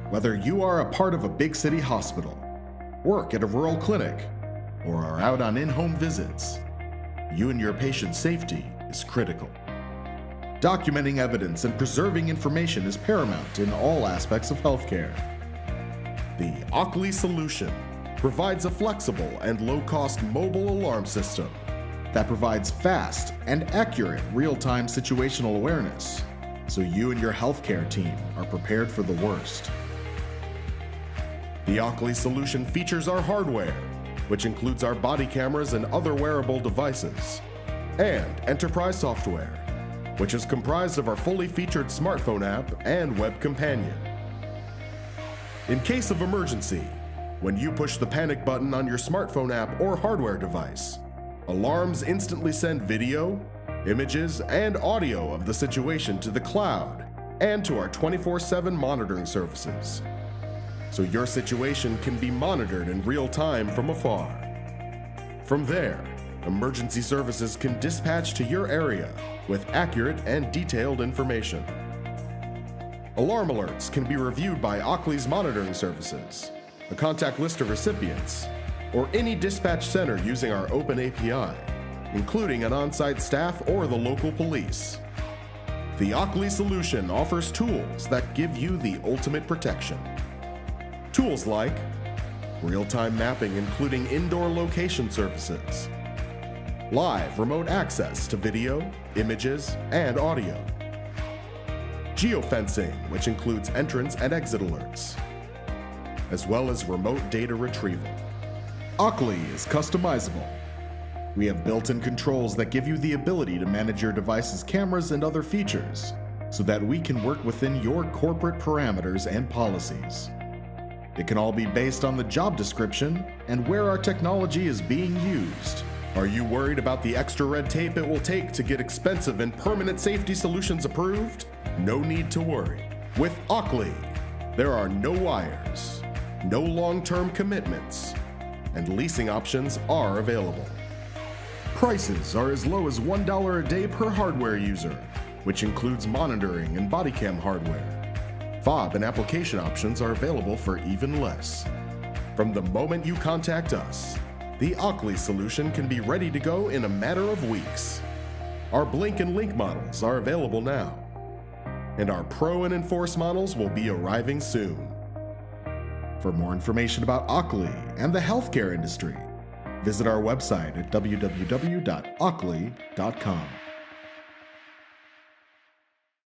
Whether you are a part of a big city hospital, work at a rural clinic, or are out on in-home visits, you and your patient's safety is critical. Documenting evidence and preserving information is paramount in all aspects of healthcare. The Occly solution provides a flexible and low-cost mobile alarm system that provides fast and accurate real-time situational awareness, so you and your healthcare team are prepared for the worst. The Occly solution features our hardware, which includes our body cameras and other wearable devices, and enterprise software, which is comprised of our fully featured smartphone app and web companion. In case of emergency, when you push the panic button on your smartphone app or hardware device, alarms instantly send video, images, and audio of the situation to the cloud and to our 24/7 monitoring services, so your situation can be monitored in real time from afar. From there, emergency services can dispatch to your area with accurate and detailed information. Alarm alerts can be reviewed by Occly's monitoring services, a contact list of recipients, or any dispatch center using our open API, including an on-site staff or the local police. The Occly solution offers tools that give you the ultimate protection. Tools like real-time mapping including indoor location services, live remote access to video, images, and audio, geofencing, which includes entrance and exit alerts, as well as remote data retrieval. Occly is customizable. We have built-in controls that give you the ability to manage your device's cameras and other features, so that we can work within your corporate parameters and policies. It can all be based on the job description and where our technology is being used. Are you worried about the extra red tape it will take to get expensive and permanent safety solutions approved? No need to worry. With Occly, there are no wires, no long-term commitments, and leasing options are available. Prices are as low as $1 a day per hardware user, which includes monitoring and body cam hardware. Fob and application options are available for even less. From the moment you contact us, the Occly solution can be ready to go in a matter of weeks. Our Blink and Link models are available now, and our Pro and Enforce models will be arriving soon. For more information about Occly and the healthcare industry, visit our website at www.occly.com.